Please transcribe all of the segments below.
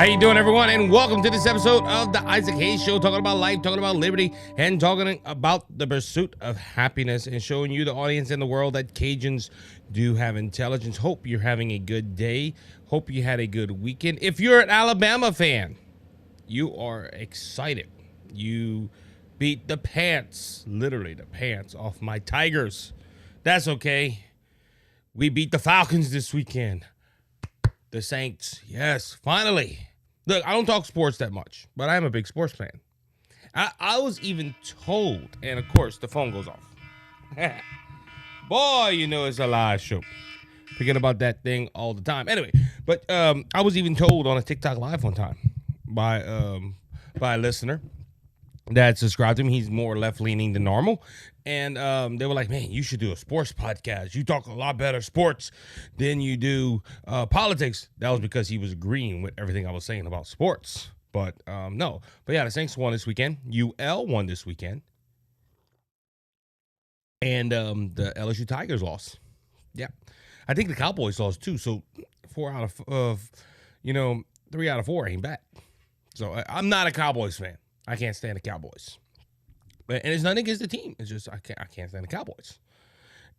How you doing, everyone? And welcome to this episode of the Isaac Hayes Show, talking about life, talking about liberty, and talking about the pursuit of happiness, and showing you, the audience in the world, that Cajuns do have intelligence. Hope you're having a good day. Hope you had a good weekend. If you're an Alabama fan, you are excited. You beat the pants, literally the pants, off my Tigers. That's okay. We beat the Falcons this weekend. The Saints, yes, finally. Look, I don't talk sports that much, but I am a big sports fan. I was even told, and of course, the phone goes off. Boy, you know it's a live show. Forget about that thing all the time. Anyway, but I was even told on a TikTok live one time by a listener that subscribed to me. He's more left-leaning than normal. And they were like, man, you should do a sports podcast. You talk a lot better sports than you do politics. That was because he was agreeing with everything I was saying about sports. But no. But yeah, the Saints won this weekend. UL won this weekend. And the LSU Tigers lost. Yeah. I think the Cowboys lost too. So 3 out of 4 ain't bad. So I'm not a Cowboys fan. I can't stand the Cowboys. And it's nothing against the team. It's just I can't stand the Cowboys.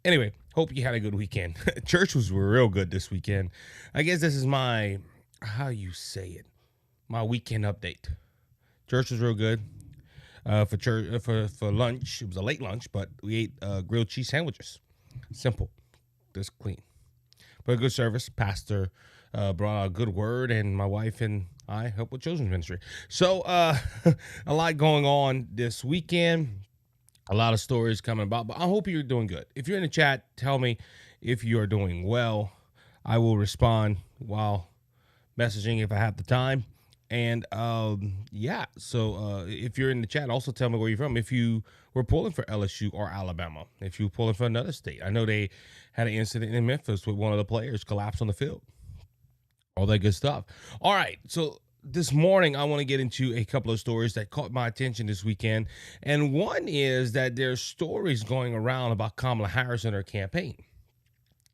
Anyway, hope you had a good weekend. Church was real good this weekend. I guess this is my, how you say it, my weekend update. Church was real good. For lunch, it was a late lunch, but we ate grilled cheese sandwiches. Simple, just clean. But a good service. Pastor brought a good word, and my wife and I help with children's ministry. So a lot going on this weekend. A lot of stories coming about, but I hope you're doing good. If you're in the chat, tell me if you are doing well. I will respond while messaging if I have the time. And so if you're in the chat, also tell me where you're from. If you were pulling for LSU or Alabama, if you were pulling for another state. I know they had an incident in Memphis with one of the players collapse on the field. All that good stuff. All right, so this morning I want to get into a couple of stories that caught my attention this weekend. And one is that there's stories going around about Kamala Harris and her campaign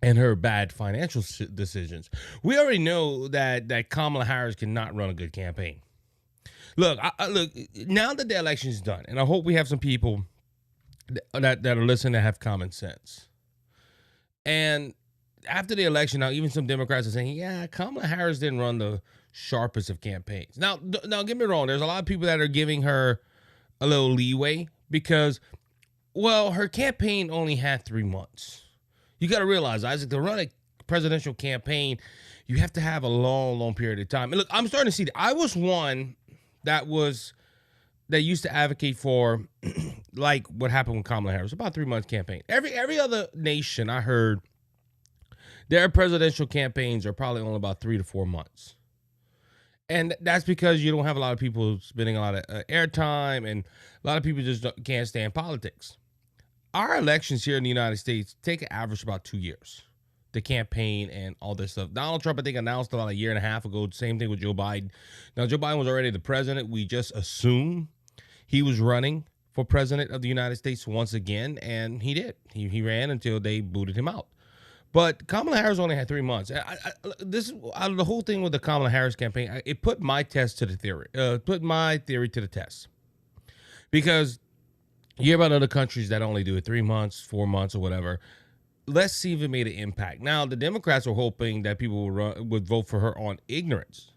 and her bad financial decisions. We already know that Kamala Harris cannot run a good campaign. Look, look, now that the election is done, and I hope we have some people that are listening that have common sense. And after the election, now even some Democrats are saying, yeah, Kamala Harris didn't run the sharpest of campaigns. Now, get me wrong. There's a lot of people that are giving her a little leeway because, well, her campaign only had 3 months. You got to realize, Isaac, to run a presidential campaign, you have to have a long, long period of time. And look, I'm starting to see that. I was one that used to advocate for, like what happened with Kamala Harris, about 3 months campaign. Every other nation I heard, their presidential campaigns are probably only about 3 to 4 months. And that's because you don't have a lot of people spending a lot of airtime, and a lot of people just can't stand politics. Our elections here in the United States take an average about 2 years, the campaign and all this stuff. Donald Trump, I think, announced about a year and a half ago. Same thing with Joe Biden. Now, Joe Biden was already the president. We just assumed he was running for president of the United States once again, and he did. He ran until they booted him out. But Kamala Harris only had 3 months. The whole thing with the Kamala Harris campaign, it put my test to the theory. Put my theory to the test, because you hear about other countries that only do it 3 months, 4 months, or whatever. Let's see if it made an impact. Now, the Democrats were hoping that people would vote for her on ignorance.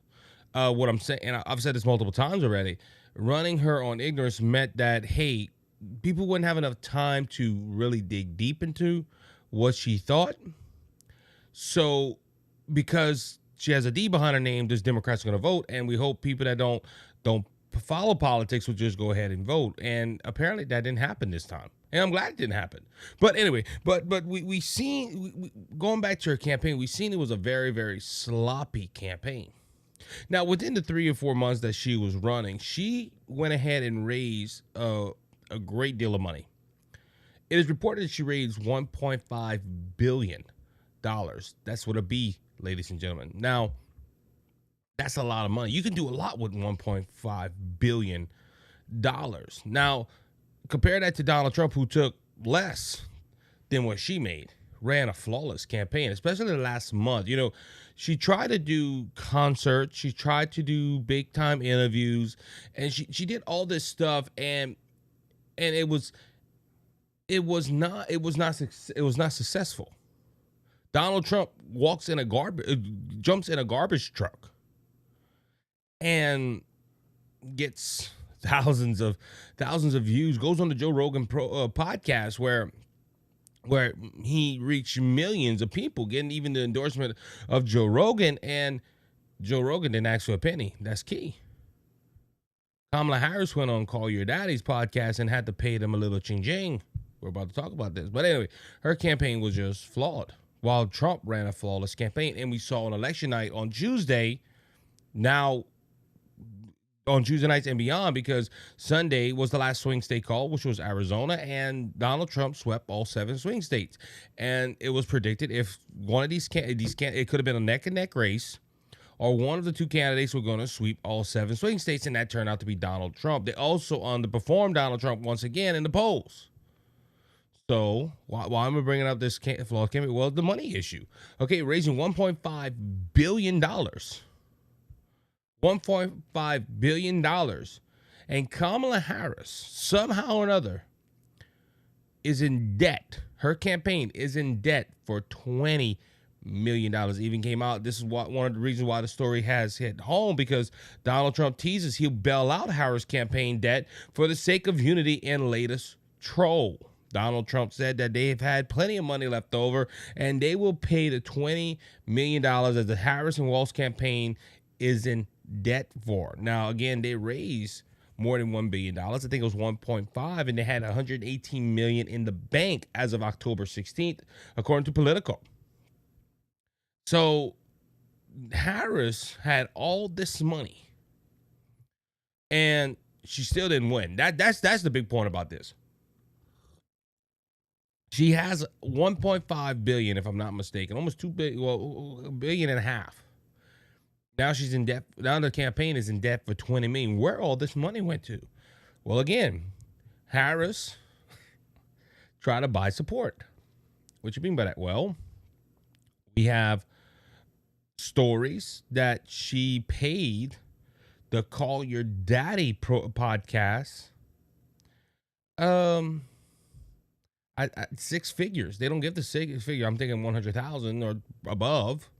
What I'm saying, and I've said this multiple times already, running her on ignorance meant that, hey, people wouldn't have enough time to really dig deep into what she thought. So, because she has a D behind her name, this Democrats are going to vote, and we hope people that don't follow politics will just go ahead and vote. And apparently that didn't happen this time, and I'm glad it didn't happen. But anyway, but we seen, going back to her campaign, we seen it was a very, very sloppy campaign. Now, within the 3 or 4 months that she was running, she went ahead and raised a great deal of money. It is reported that she raised $1.5 billion. That's with a B, ladies and gentlemen. Now, that's a lot of money. You can do a lot with $1.5 billion. Now, compare that to Donald Trump, who took less than what she made, ran a flawless campaign, especially the last month. You know, she tried to do concerts, she tried to do big time interviews, and she did all this stuff, and it was not successful. Donald Trump jumps in a garbage truck and gets thousands of views, goes on the Joe Rogan podcast where he reached millions of people, getting even the endorsement of Joe Rogan, and Joe Rogan didn't ask for a penny. That's key. Kamala Harris went on Call Your Daddy's podcast and had to pay them a little ching-ching. We're about to talk about this. But anyway, her campaign was just flawed, while Trump ran a flawless campaign. And we saw on election night on Tuesday, now on Tuesday nights and beyond, because Sunday was the last swing state call, which was Arizona, and Donald Trump swept all 7 swing states. And it was predicted if one of these it could have been a neck-and-neck race, or one of the 2 candidates were going to sweep all 7 swing states, and that turned out to be Donald Trump. They also underperformed Donald Trump once again in the polls. So why am I bringing up this flawed campaign? Well, the money issue. Okay, raising $1.5 billion. $1.5 billion. And Kamala Harris, somehow or another, is in debt. Her campaign is in debt for $20 million. Even came out. This is one of the reasons why the story has hit home, because Donald Trump teases he'll bail out Harris' campaign debt for the sake of unity and latest troll. Donald Trump said that they've had plenty of money left over, and they will pay the $20 million as the Harris and Walz campaign is in debt for. Now, again, they raised more than $1 billion. I think it was 1.5, and they had $118 million in the bank as of October 16th, according to Politico. So Harris had all this money, and she still didn't win. That's the big point about this. She has 1.5 billion, if I'm not mistaken, almost 2 billion, well, $1.5 billion. Now she's in debt. Now the campaign is in debt for $20 million. Where all this money went to? Well, again, Harris tried to buy support. What you mean by that? Well, we have stories that she paid the Call Your Daddy podcast at 6 figures. They don't give the 6 figure. I'm thinking 100,000 or above.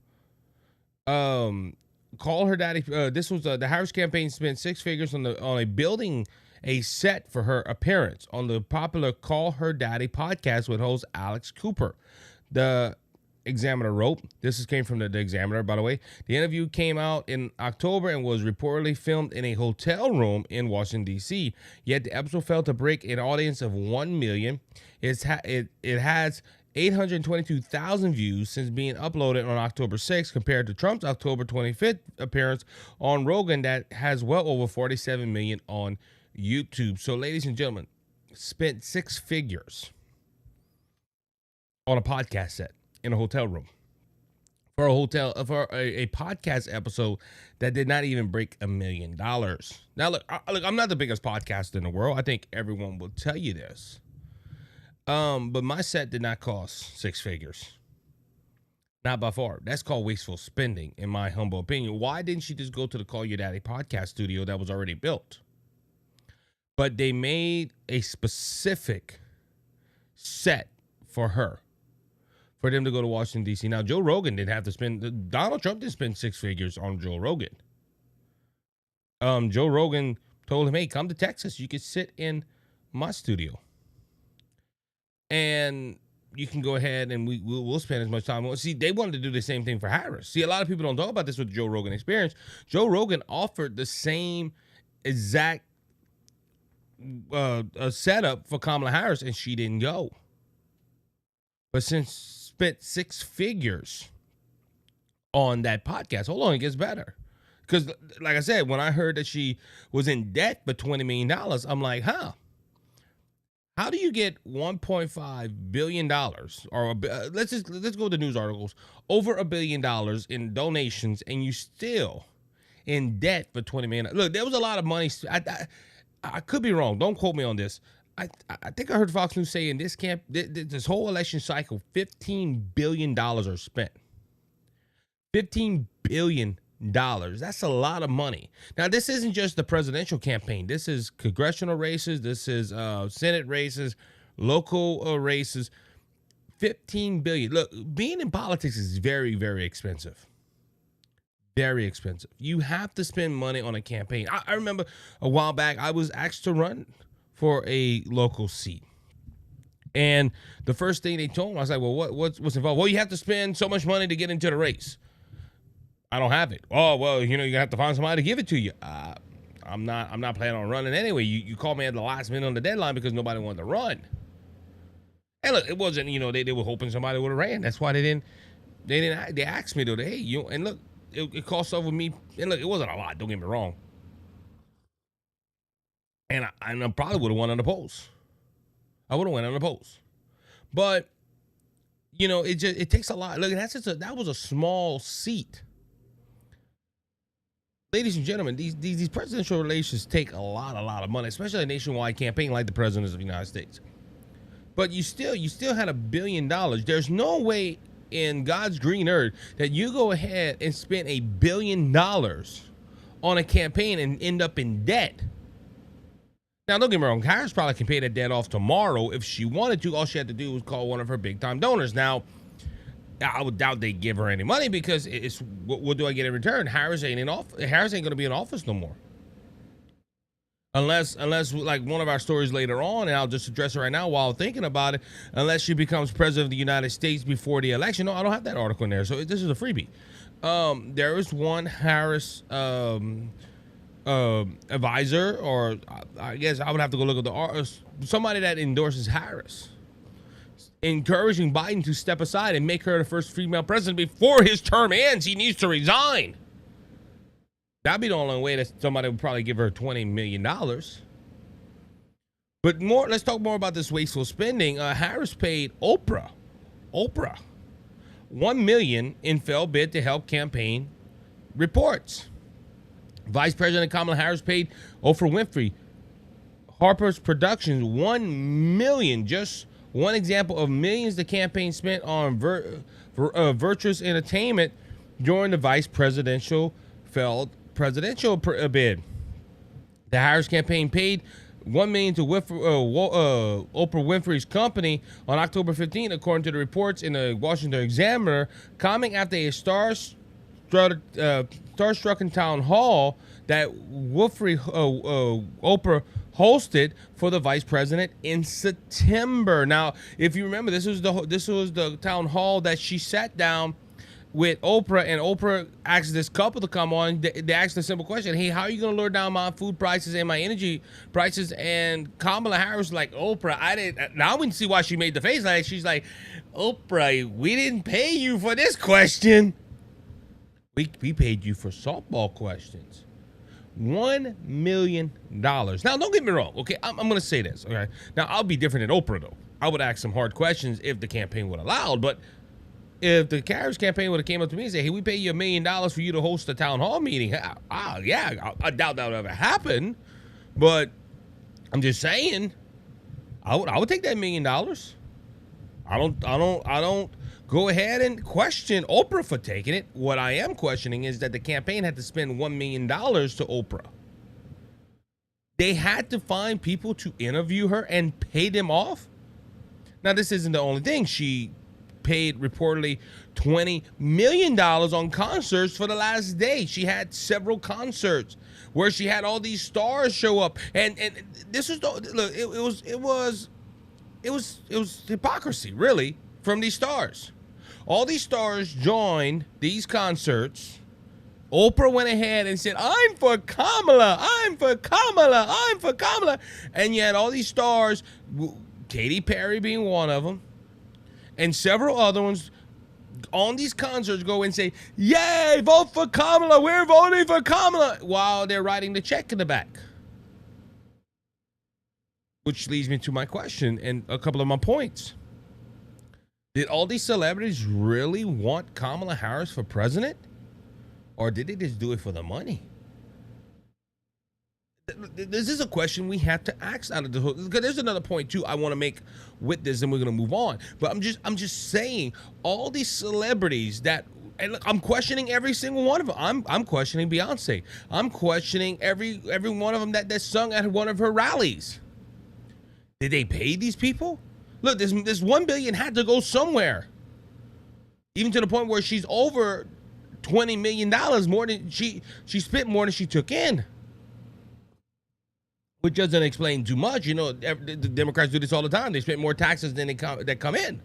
Call Her Daddy. This was the Harris campaign spent 6 figures on a building a set for her appearance on the popular Call Her Daddy podcast with host Alex Cooper. The Examiner wrote, came from the Examiner, by the way. The interview came out in October and was reportedly filmed in a hotel room in Washington, D.C. Yet the episode failed to break an audience of 1 million. It has 822,000 views since being uploaded on October 6th, compared to Trump's October 25th appearance on Rogan that has well over 47 million on YouTube. So, ladies and gentlemen, spent 6 figures on a podcast set in a hotel room for a podcast episode that did not even break $1 million. Now, look, I'm not the biggest podcaster in the world. I think everyone will tell you this. But my set did not cost 6 figures. Not by far. That's called wasteful spending, in my humble opinion. Why didn't she just go to the Call Your Daddy podcast studio that was already built? But they made a specific set for her, for them to go to Washington, D.C. Now, Joe Rogan didn't have to spend, Donald Trump didn't spend 6 figures on Joe Rogan. Joe Rogan told him, hey, come to Texas. You can sit in my studio. And you can go ahead and we'll spend as much time. See, they wanted to do the same thing for Harris. See, a lot of people don't talk about this with the Joe Rogan experience. Joe Rogan offered the same exact setup for Kamala Harris, and she didn't go. But since spent 6 figures on that podcast, hold on, it gets better. Because, like I said, when I heard that she was in debt for $20 million, I'm like, huh? How do you get $1.5 billion, or let's go to the news articles, over $1 billion in donations, and you still in debt for $20 million? Look, there was a lot of money. I could be wrong. Don't quote me on this. I think I heard Fox News say in this whole election cycle, $15 billion are spent. $15 billion. That's a lot of money. Now, this isn't just the presidential campaign. This is congressional races. This is Senate races, local races. $15 billion. Look, being in politics is very, very expensive. Very expensive. You have to spend money on a campaign. I remember a while back, I was asked to run for a local seat. And the first thing they told me, I was like, well, what's involved? Well, you have to spend so much money to get into the race. I don't have it. Oh, well, you have to find somebody to give it to you. I'm not planning on running anyway. You called me at the last minute on the deadline because nobody wanted to run. And look, it wasn't, they were hoping somebody would have ran. That's why they asked me though, hey, and look, it cost over me. And look, it wasn't a lot. Don't get me wrong. And I probably would have won on the polls. I would have won on the polls. But, it takes a lot. Look, that was a small seat. Ladies and gentlemen, these presidential relations take a lot of money, especially a nationwide campaign like the president of the United States. But you still had $1 billion. There's no way in God's green earth that you go ahead and spend $1 billion on a campaign and end up in debt. Now, don't get me wrong. Harris probably can pay that debt off tomorrow if she wanted to. All she had to do was call one of her big-time donors. Now, I would doubt they give her any money because it's what do I get in return? Harris ain't going to be in office no more. Unless like one of our stories later on, and I'll just address it right now while thinking about it, unless she becomes president of the United States before the election. No, I don't have that article in there, so this is a freebie. There is one Harris advisor, or I guess I would have to go look at somebody that endorses Harris, encouraging Biden to step aside and make her the first female president before his term ends. He needs to resign. That'd be the only way that somebody would probably give her $20 million. But let's talk more about this wasteful spending. Harris paid Oprah $1 million in failed bid to help campaign reports. Vice President Kamala Harris paid Oprah Winfrey, Harper's Productions, $1 million. Just one example of millions the campaign spent on virtuous entertainment during the vice presidential failed presidential bid. The Harris campaign paid $1 million to Oprah Winfrey's company on October 15, according to the reports in the Washington Examiner, coming after a star-struck town hall that Oprah hosted for the vice president in September. Now, if you remember, this was the town hall that she sat down with Oprah, and Oprah asked this couple to come on. They asked a simple question: hey, how are you going to lower down my food prices and my energy prices? And Kamala Harris like, Oprah, now we can see why she made the face like she's like, Oprah, we didn't pay you for this question. We paid you for softball questions. $1 million. Now, don't get me wrong, okay? I'm going to say this, okay? Now, I'll be different than Oprah, though. I would ask some hard questions if the campaign would allow, but if the Harris campaign would have came up to me and said, hey, we pay you $1 million for you to host a town hall meeting, yeah, I doubt that would ever happen, but I'm just saying, I would take that $1 million. I don't go ahead and question Oprah for taking it. What I am questioning is that the campaign had to spend $1 million to Oprah. They had to find people to interview her and pay them off. Now, this isn't the only thing. She paid reportedly $20 million on concerts for the last day. She had several concerts where she had all these stars show up, and this was it was hypocrisy, really, from these stars. All these stars joined these concerts. Oprah went ahead and said, I'm for Kamala, I'm for Kamala, I'm for Kamala. And yet all these stars, Katy Perry being one of them, and several other ones on these concerts go and say, yay, vote for Kamala, we're voting for Kamala, while they're writing the check in the back. Which leads me to my question and a couple of my points. Did all these celebrities really want Kamala Harris for president? Or did they just do it for the money? This is a question we have to ask out of the hook. Because there's another point too I want to make with this, and we're gonna move on. But I'm just saying, all these celebrities that, and look, I'm questioning every single one of them. I'm questioning Beyonce. I'm questioning every one of them that sung at one of her rallies. Did they pay these people? Look, this $1 billion had to go somewhere. Even to the point where she's over $20 million more than she spent more than she took in. Which doesn't explain too much. You know, the Democrats do this all the time. They spend more taxes than that come in.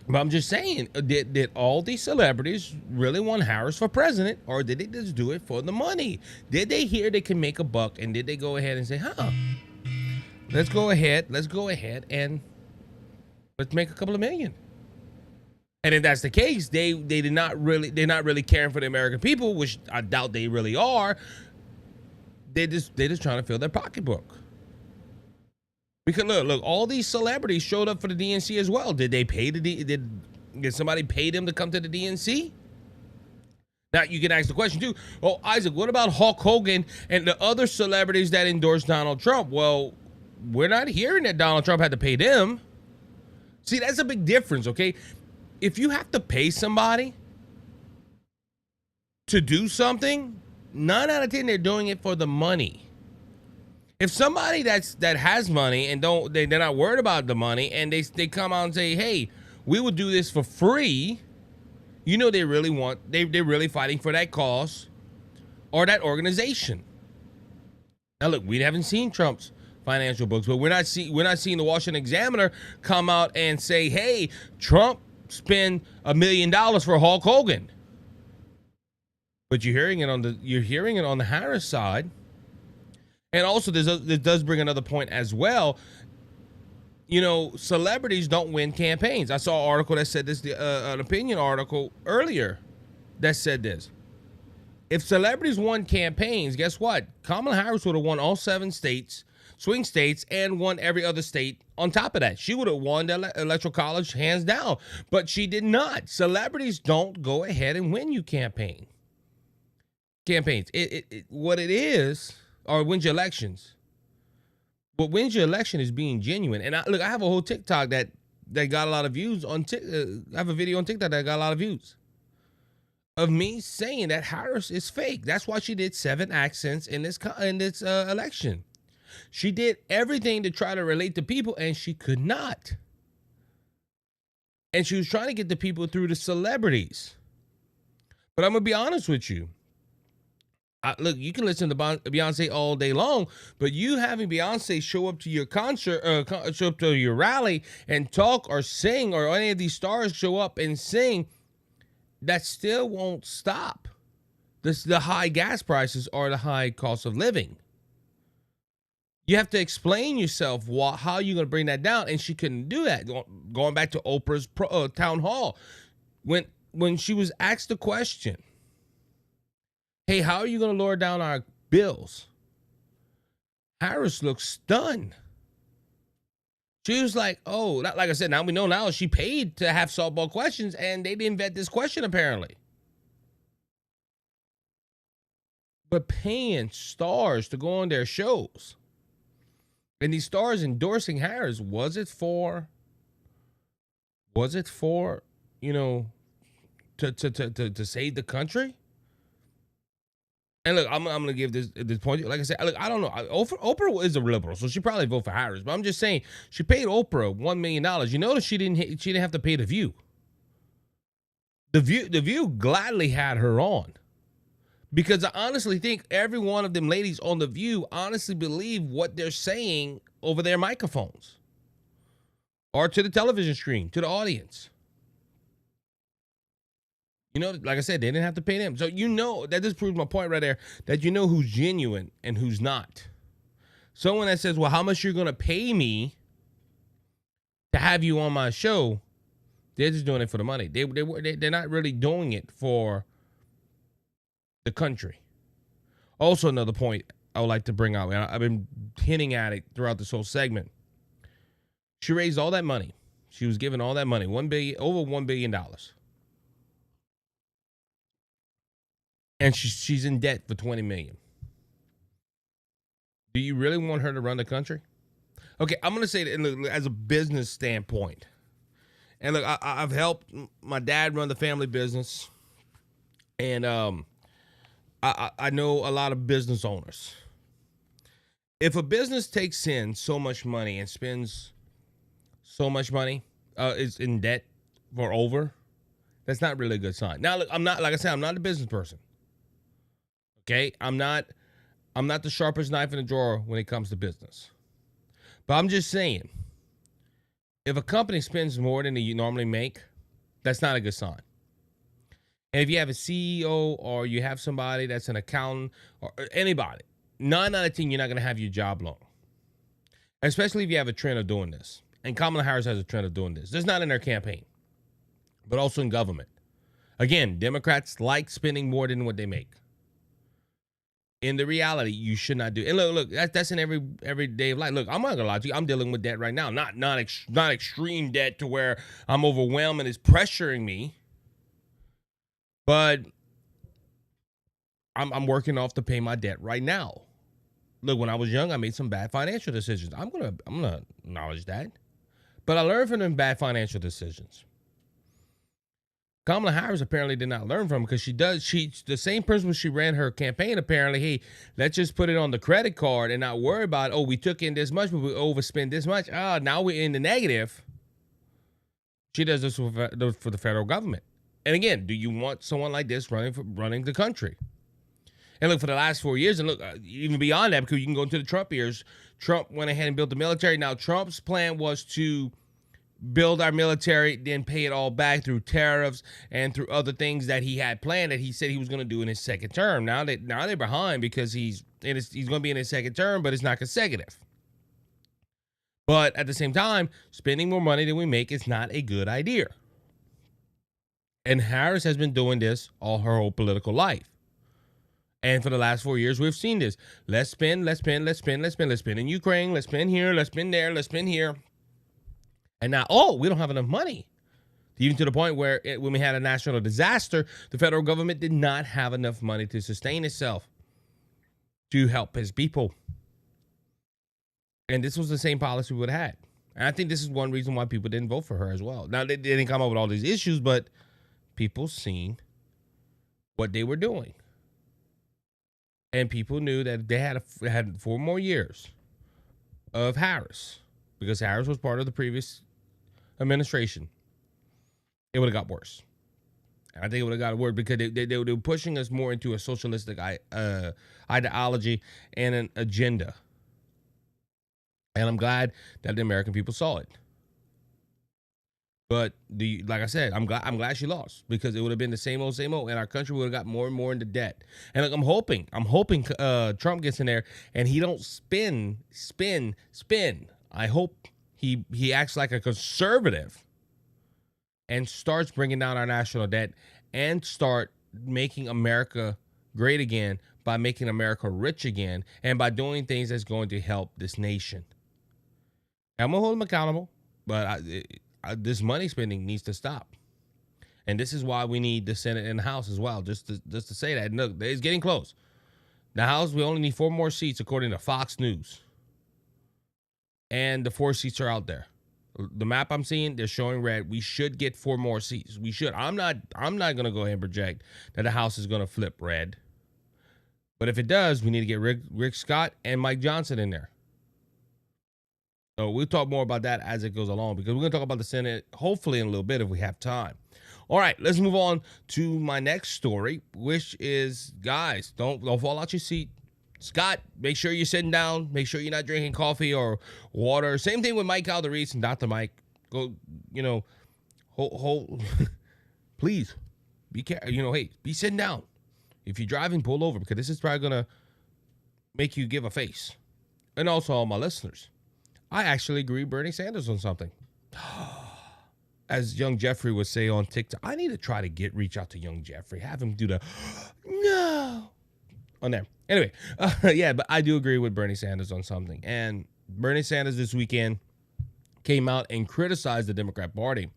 But I'm just saying, did all these celebrities really want Harris for president, or did they just do it for the money? Did they hear they can make a buck, and did they go ahead and say, let's go ahead and let's make a couple of million? And if that's the case, they're not really caring for the American people, which I doubt they really are. They're just trying to fill their pocketbook. Because look, all these celebrities showed up for the DNC as well. Did they pay did somebody pay them to come to the DNC? Now you can ask the question too. Oh, Isaac, what about Hulk Hogan and the other celebrities that endorsed Donald Trump? Well, we're not hearing that Donald Trump had to pay them. See, that's a big difference, okay? If you have to pay somebody to do something, 9 out of 10 they're doing it for the money. If somebody that has money and they're not worried about the money, and they come out and say, hey, we will do this for free, you know they're really fighting for that cause or that organization. Now look, we haven't seen Trump's financial books, but we're not seeing the Washington Examiner come out and say, hey, Trump spent $1 million for Hulk Hogan. But you're hearing it on the Harris side. And also, this does bring another point as well. You know, celebrities don't win campaigns. I saw an article that said this, an opinion article earlier that said this. If celebrities won campaigns, guess what? Kamala Harris would have won all 7 states, swing states, and won every other state on top of that. She would have won the electoral college hands down. But she did not. Celebrities don't go ahead and win you campaigns. What it is, or wins your elections. What wins your election is being genuine. And I have a whole TikTok that got a lot of views on. I have a video on TikTok that got a lot of views of me saying that Harris is fake. That's why she did 7 accents in this election. She did everything to try to relate to people, and she could not. And she was trying to get the people through the celebrities. But I'm gonna be honest with you. Look, you can listen to Beyonce all day long, but you having Beyonce show up to your concert, show up to your rally and talk or sing, or any of these stars show up and sing, that still won't stop the high gas prices or the high cost of living. You have to explain yourself how you're going to bring that down, and she couldn't do that. Going back to Oprah's town hall, when she was asked the question, hey, how are you going to lower down our bills? Harris looked stunned. She was like, oh, like I said, now we know now she paid to have softball questions, and they didn't vet this question apparently. But paying stars to go on their shows, and these stars endorsing Harris, was it for, you know, to save the country? And look, I'm gonna give this point. Like I said, look, I don't know. Oprah is a liberal, so she probably vote for Harris. But I'm just saying, she paid Oprah $1 million. You notice she didn't have to pay The View. The View gladly had her on, because I honestly think every one of them ladies on The View honestly believe what they're saying over their microphones or to the television screen, to the audience. You know, like I said, they didn't have to pay them. So you know, that just proves my point right there, that you know who's genuine and who's not. Someone that says, well, how much you're going to pay me to have you on my show, they're just doing it for the money. They're not really doing it for the country. Also, another point I would like to bring out, and I've been hinting at it throughout this whole segment. She raised all that money. She was given all that money, over $1 billion. And she's in debt for $20 million. Do you really want her to run the country? Okay, I'm going to say that look, as a business standpoint. And look, I've helped my dad run the family business. And I know a lot of business owners. If a business takes in so much money and spends so much money, is in debt for over, that's not really a good sign. Now, look, I'm not, like I said, I'm not a business person. Okay, I'm not the sharpest knife in the drawer when it comes to business. But I'm just saying, if a company spends more than you normally make, that's not a good sign. And if you have a CEO or you have somebody that's an accountant or anybody, 9 out of 10, you're not going to have your job long. Especially if you have a trend of doing this. And Kamala Harris has a trend of doing this. This is not in their campaign, but also in government. Again, Democrats like spending more than what they make. In the reality, you should not do. And look, that's in every day of life. Look, I'm not gonna lie to you. I'm dealing with debt right now. Not extreme debt to where I'm overwhelmed and it's pressuring me. But I'm working off to pay my debt right now. Look, when I was young, I made some bad financial decisions. I'm gonna acknowledge that. But I learned from them bad financial decisions. Kamala Harris apparently did not learn from because she's the same person she ran her campaign. Apparently, hey, let's just put it on the credit card and not worry about, we took in this much, but we overspent this much. Now we're in the negative. She does this for the federal government. And again, do you want someone like this running the country? And look, for the last 4 years, and look, even beyond that, because you can go into the Trump years, Trump went ahead and built the military. Now, Trump's plan was to build our military, then pay it all back through tariffs and through other things that he had planned that he said he was going to do in his second term. Now they're behind because he's going to be in his second term, but it's not consecutive. But at the same time, spending more money than we make is not a good idea. And Harris has been doing this all her whole political life. And for the last 4 years, we've seen this. Let's spend. Let's spend in Ukraine. Let's spend here. Let's spend there. Let's spend here. And now, we don't have enough money. Even to the point where when we had a national disaster, the federal government did not have enough money to sustain itself to help its people. And this was the same policy we would have had. And I think this is one reason why people didn't vote for her as well. Now, they didn't come up with all these issues, but people seen what they were doing. And people knew that they had 4 more years of Harris, because Harris was part of the previous administration. It would have got worse. And I think it would have got worse because they were pushing us more into a socialistic ideology and an agenda. And I'm glad that the American people saw it. But like I said, I'm glad she lost, because it would have been the same old, and our country would have got more and more into debt. And look, I'm hoping Trump gets in there and he don't spin. I hope he acts like a conservative and starts bringing down our national debt and start making America great again by making America rich again and by doing things that's going to help this nation. I'm going to hold him accountable, but this money spending needs to stop. And this is why we need the Senate and the House as well, just to say that. Look, it's getting close. The House, we only need 4 more seats according to Fox News. And the 4 seats are out there. The map I'm seeing, they're showing red. We should get 4 more seats. We should. I'm not going to go ahead and project that the House is going to flip red. But if it does, we need to get Rick Scott and Mike Johnson in there. So we'll talk more about that as it goes along, because we're going to talk about the Senate hopefully in a little bit if we have time. All right, let's move on to my next story, which is, guys, don't fall out your seat. Scott, make sure you're sitting down. Make sure you're not drinking coffee or water. Same thing with Mike Calderese and Dr. Mike. Go, hold please, be careful. Hey, be sitting down. If you're driving, pull over, because this is probably going to make you give a face. And also all my listeners, I actually agree with Bernie Sanders on something. As young Jeffrey would say on TikTok, I need to try to reach out to young Jeffrey. Have him do the no on there. Anyway, but I do agree with Bernie Sanders on something. And Bernie Sanders this weekend came out and criticized the Democrat Party.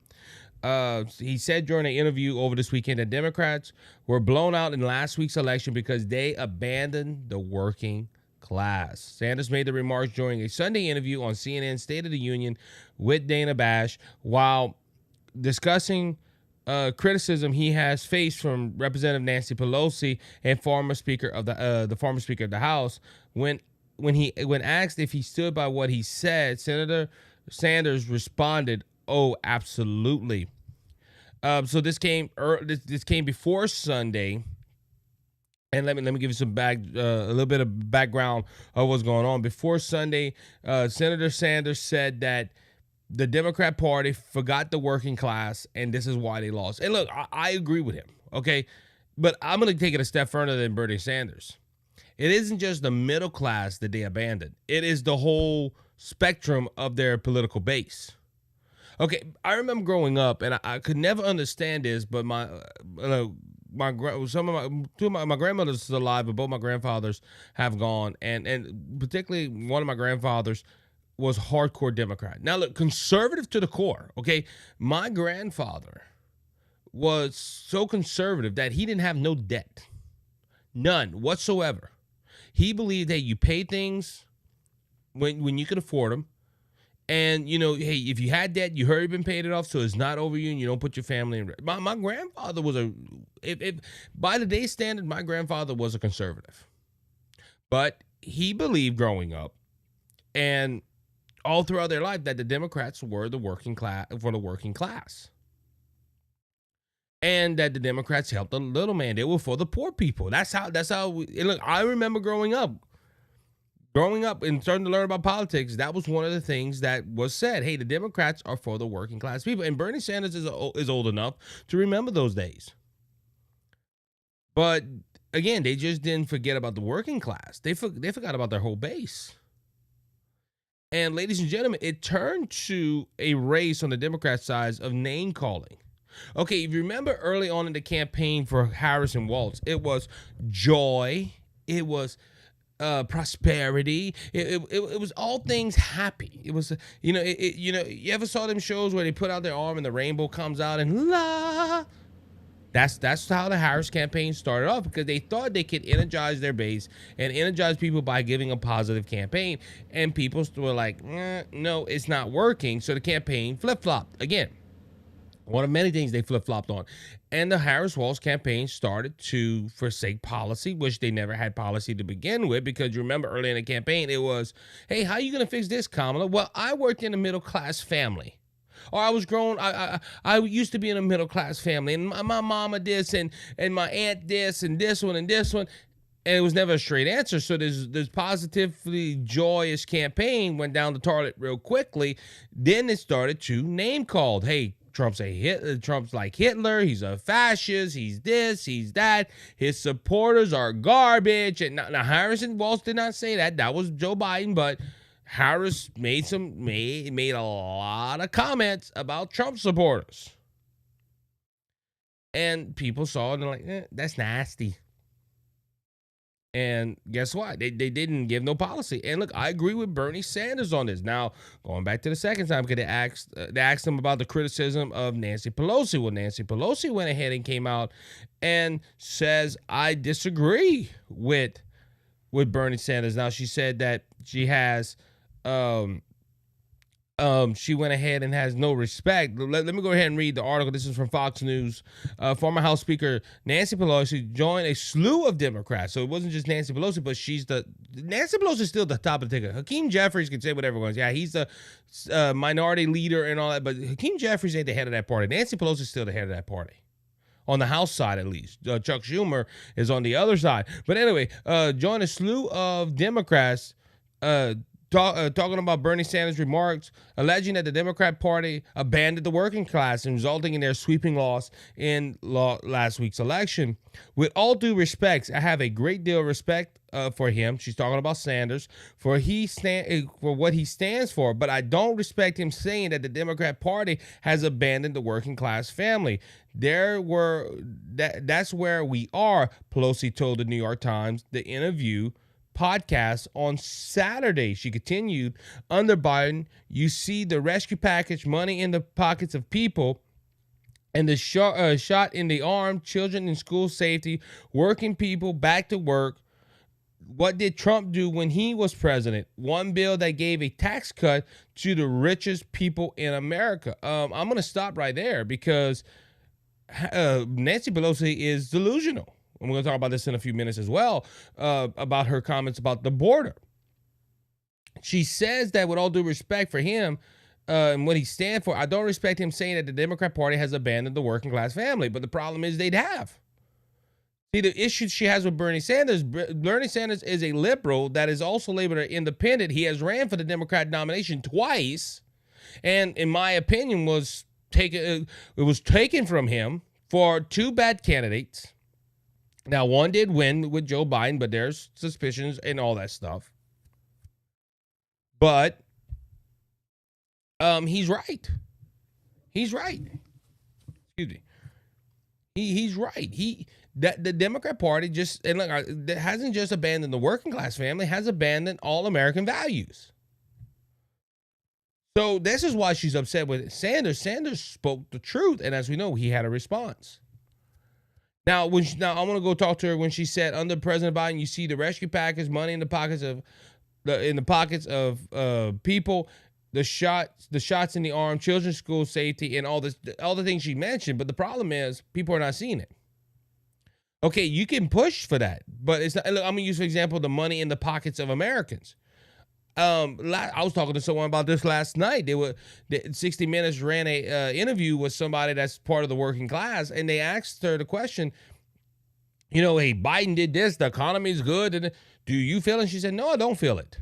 He said during an interview over this weekend that Democrats were blown out in last week's election because they abandoned the working class. Sanders made the remarks during a Sunday interview on CNN's State of the Union with Dana Bash while discussing criticism he has faced from Representative Nancy Pelosi and former Speaker of the former Speaker of the House. When asked if he stood by what he said, Senator Sanders responded, "Oh, absolutely." So this came before Sunday, and let me give you some a little bit of background of what's going on. Before Sunday, Senator Sanders said that the Democrat Party forgot the working class, and this is why they lost. And look, I agree with him, okay? But I'm going to take it a step further than Bernie Sanders. It isn't just the middle class that they abandoned. It is the whole spectrum of their political base. Okay, I remember growing up, and I could never understand this, but my grandmother's still alive, but both my grandfathers have gone, and particularly one of my grandfathers was hardcore Democrat. Now, look, conservative to the core, okay? My grandfather was so conservative that he didn't have no debt. None whatsoever. He believed that you pay things when you can afford them. And, you know, hey, if you had debt, you hurry up and paid it off so it's not over you and you don't put your family in risk. My grandfather was by the day standard, my grandfather was a conservative. But he believed growing up and all throughout their life that the Democrats were the working class for the working class. And that the Democrats helped the little man. They were for the poor people. That's how look, I remember growing up and starting to learn about politics. That was one of the things that was said. Hey, the Democrats are for the working class people. And Bernie Sanders is old enough to remember those days. But again, they just didn't forget about the working class. They forgot about their whole base. And ladies and gentlemen, it turned to a race on the Democrat side of name calling. Okay, if you remember early on in the campaign for Harris and Walz, it was joy, it was prosperity, it was all things happy. It was, you ever saw them shows where they put out their arm and the rainbow comes out and la? That's how the Harris campaign started off, because they thought they could energize their base and energize people by giving a positive campaign. And people were like, no, it's not working. So the campaign flip-flopped again. One of many things they flip-flopped on. And the Harris-Walz campaign started to forsake policy, which they never had policy to begin with, because you remember early in the campaign, it was, hey, how are you going to fix this, Kamala? Well, I worked in a middle-class family. Or I was grown, I used to be in a middle-class family, and my mama this, and my aunt this, and this one, and this one. And it was never a straight answer. So this positively joyous campaign went down the toilet real quickly. Then it started to name called. Hey, Trump's like Hitler. He's a fascist. He's this. He's that. His supporters are garbage. And now Harris and Walz did not say that. That was Joe Biden. But Harris made a lot of comments about Trump supporters. And people saw it and they're like, that's nasty. And guess what? They didn't give no policy. And look, I agree with Bernie Sanders on this. Now, going back to the second time, because they asked him about the criticism of Nancy Pelosi. Well, Nancy Pelosi went ahead and came out and says, I disagree with Bernie Sanders. Now, she said that she has she went ahead and has no respect. Let me go ahead and read the article. This is from Fox News. Former House Speaker Nancy Pelosi joined a slew of Democrats. So it wasn't just Nancy Pelosi, but Nancy Pelosi is still the top of the ticket. Hakeem Jeffries can say whatever he wants. Yeah, he's the minority leader and all that, but Hakeem Jeffries ain't the head of that party. Nancy Pelosi is still the head of that party. On the House side, at least. Chuck Schumer is on the other side. But anyway, joined a slew of Democrats talking about Bernie Sanders' remarks, alleging that the Democrat Party abandoned the working class and resulting in their sweeping loss in last week's election. With all due respect, I have a great deal of respect for him. She's talking about Sanders for what he stands for, but I don't respect him saying that the Democrat Party has abandoned the working class family. That's where we are, Pelosi told the New York Times, the interview podcast on Saturday. She continued, under Biden, you see the rescue package, money in the pockets of people, and the shot in the arm, children in school safety, working people back to work. what did Trump do when he was president? One bill that gave a tax cut to the richest people in America. I'm going to stop right there because Nancy Pelosi is delusional. I'm going to talk about this in a few minutes as well, about her comments about the border. She says that with all due respect for him and what he stands for, I don't respect him saying that the Democrat Party has abandoned the working class family. But the problem is they'd have. See, the issue she has with Bernie Sanders is a liberal that is also labeled an independent. He has ran for the Democrat nomination twice, and in my opinion, it was taken from him for two bad candidates. Now, one did win with Joe Biden, but there's suspicions and all that stuff. But he's right. He's right. Excuse me. He's right. The Democrat Party hasn't just abandoned the working class family, has abandoned all American values. So this is why she's upset with Sanders. Sanders spoke the truth, and as we know, he had a response. Now, I want to go talk to her when she said, under President Biden, you see the rescue package, money in the pockets of people, the shots in the arm, children's school safety, and all the things she mentioned. But the problem is, people are not seeing it. Okay, you can push for that, but it's not. Look, I'm gonna use, for example, the money in the pockets of Americans. I was talking to someone about this last night. 60 Minutes ran a interview with somebody that's part of the working class, and they asked her the question, hey, Biden did this, the economy's good, and do you feel it? And she said, no, I don't feel it.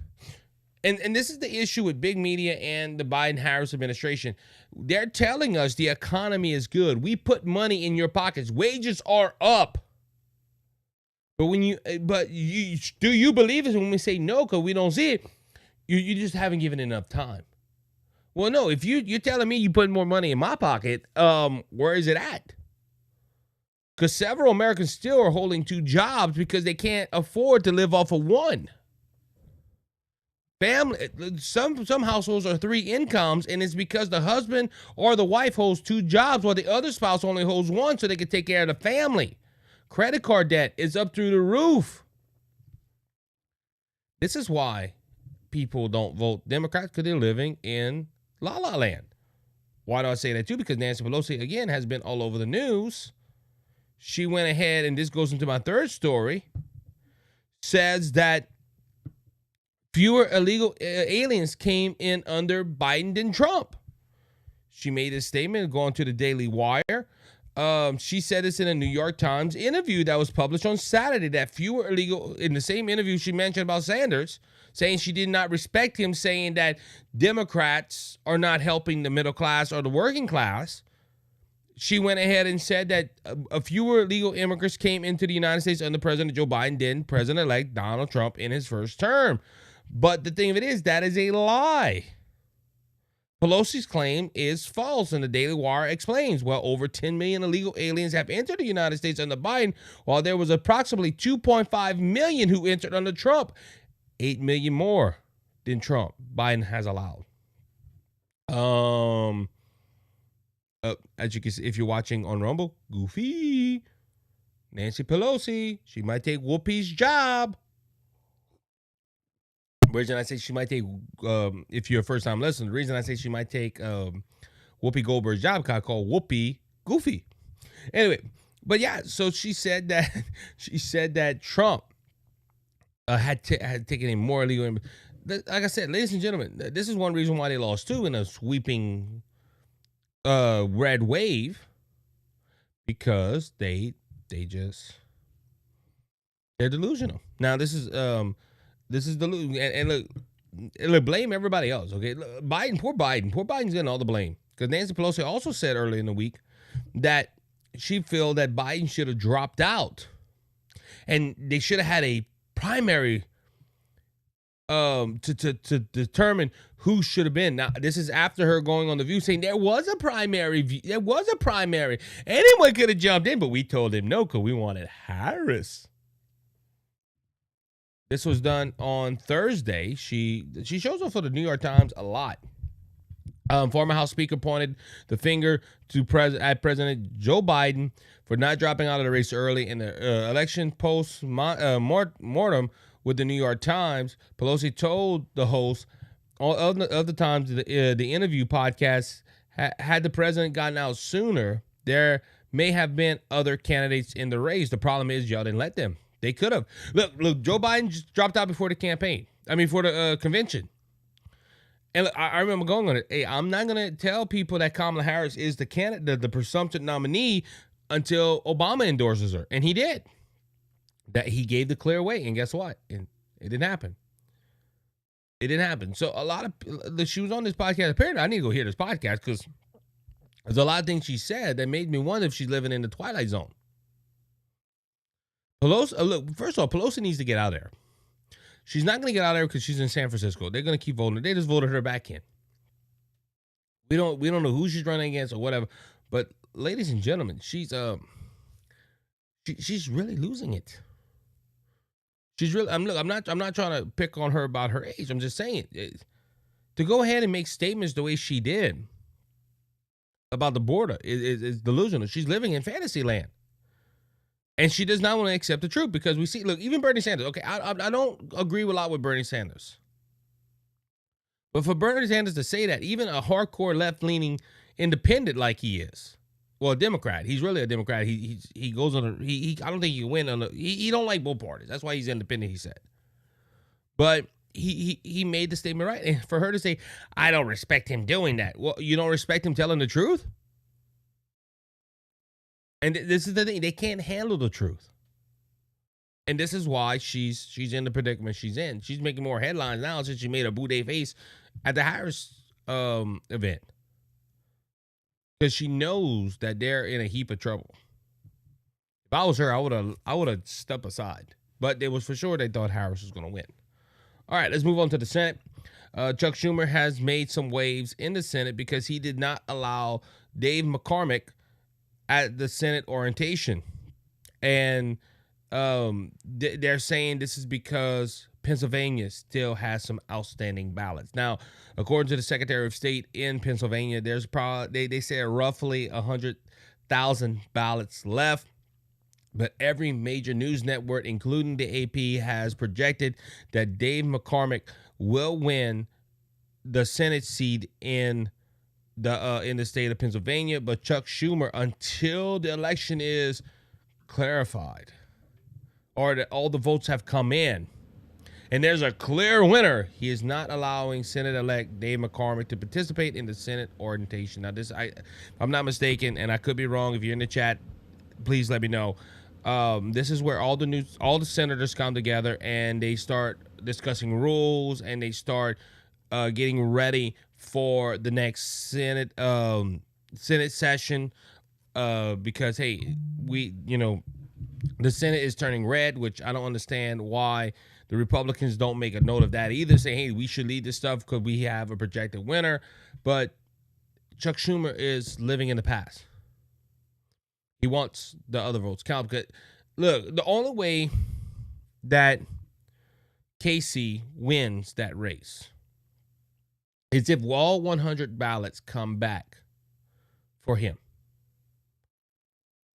And this is the issue with big media and the Biden-Harris administration. They're telling us the economy is good. We put money in your pockets. Wages are up. But do you believe it? When we say no, because we don't see it, you just haven't given enough time. Well, no, if you're telling me you put more money in my pocket, where is it at? Because several Americans still are holding two jobs because they can't afford to live off of one. Family, some households are three incomes, and it's because the husband or the wife holds two jobs while the other spouse only holds one, so they can take care of the family. Credit card debt is up through the roof. This is why people don't vote Democrats, because they're living in La La Land. Why do I say that too? Because Nancy Pelosi, again, has been all over the news. She went ahead, and this goes into my third story, says that fewer illegal aliens came in under Biden than Trump. She made a statement going to the Daily Wire. She said this in a New York Times interview that was published on Saturday, that fewer illegal, in the same interview she mentioned about Sanders, saying she did not respect him, saying that Democrats are not helping the middle class or the working class. She went ahead and said that a fewer illegal immigrants came into the United States under President Joe Biden than President-elect Donald Trump in his first term. But the thing of it is, that is a lie. Pelosi's claim is false, and the Daily Wire explains, well, over 10 million illegal aliens have entered the United States under Biden, while there was approximately 2.5 million who entered under Trump. 8 million more than Trump Biden has allowed. As you can see, if you're watching on Rumble, Goofy, Nancy Pelosi, she might take Whoopi's job. The reason I say she might take, if you're a first-time listener, the reason I say she might take Whoopi Goldberg's job, because I call Whoopi Goofy. Anyway, but yeah, so she said that Trump had taken a more illegal. Like I said, ladies and gentlemen, this is one reason why they lost too in a sweeping red wave, because they're delusional. Now this is delusion, and look, blame everybody else. Okay, poor Biden's getting all the blame, because Nancy Pelosi also said earlier in the week that she feel that Biden should have dropped out, and they should have had a primary to determine who should have been. Now, this is after her going on The View saying there was a primary. Anyone could have jumped in, but we told him no, because we wanted Harris. This was done on Thursday. She shows up for the New York Times a lot. Former House Speaker pointed the finger at President Joe Biden for not dropping out of the race early in the election. Post-mortem with the New York Times, Pelosi told the host all of the times the interview podcast had the president gotten out sooner, there may have been other candidates in the race. The problem is y'all didn't let them. They could have. Look, Joe Biden just dropped out before the campaign. For the convention. And look, I remember going on it. Hey, I'm not going to tell people that Kamala Harris is the candidate, the presumptive nominee, until Obama endorses her. And he did. That he gave the clear way. And guess what? It didn't happen. It didn't happen. So she was on this podcast. Apparently, I need to go hear this podcast because there's a lot of things she said that made me wonder if she's living in the Twilight Zone. Pelosi, look, first of all, Pelosi needs to get out of there. She's not going to get out of there because she's in San Francisco. They're going to keep voting. They just voted her back in. We don't know who she's running against or whatever. But ladies and gentlemen, she's really losing it. She's really. I'm not trying to pick on her about her age. I'm just saying to go ahead and make statements the way she did about the border is delusional. She's living in fantasy land. And she does not want to accept the truth because we see, look, even Bernie Sanders. Okay, I don't agree a lot with Bernie Sanders. But for Bernie Sanders to say that, even a hardcore left-leaning independent like he is, well, a Democrat, he's really a Democrat. He goes on I don't think he can win on he don't like both parties. That's why he's independent, he said. But he made the statement right. And for her to say, I don't respect him doing that. Well, you don't respect him telling the truth? And this is the thing. They can't handle the truth. And this is why she's in the predicament she's in. She's making more headlines now since she made a boudet face at the Harris event. Because she knows that they're in a heap of trouble. If I was her, I would have stepped aside. But it was for sure they thought Harris was going to win. All right, let's move on to the Senate. Chuck Schumer has made some waves in the Senate because he did not allow Dave McCormick at the Senate orientation. And they're saying this is because Pennsylvania still has some outstanding ballots. Now, according to the Secretary of State in Pennsylvania, there's probably, they say roughly 100,000 ballots left. But every major news network, including the AP, has projected that Dave McCormick will win the Senate seat in the state of Pennsylvania. But Chuck Schumer, until the election is clarified or that all the votes have come in and there's a clear winner, he is not allowing Senate-elect Dave McCormick to participate in the Senate orientation. Now, this, if I'm not mistaken, and I could be wrong. If you're in the chat, please let me know. This is where all the senators come together and they start discussing rules and they start getting ready for the next Senate session. Because hey, the Senate is turning red, which I don't understand why the Republicans don't make a note of that either. Say, hey, we should lead this stuff because we have a projected winner. But Chuck Schumer is living in the past. He wants the other votes count. Because, look, the only way that Casey wins that race is if all 100 ballots come back for him.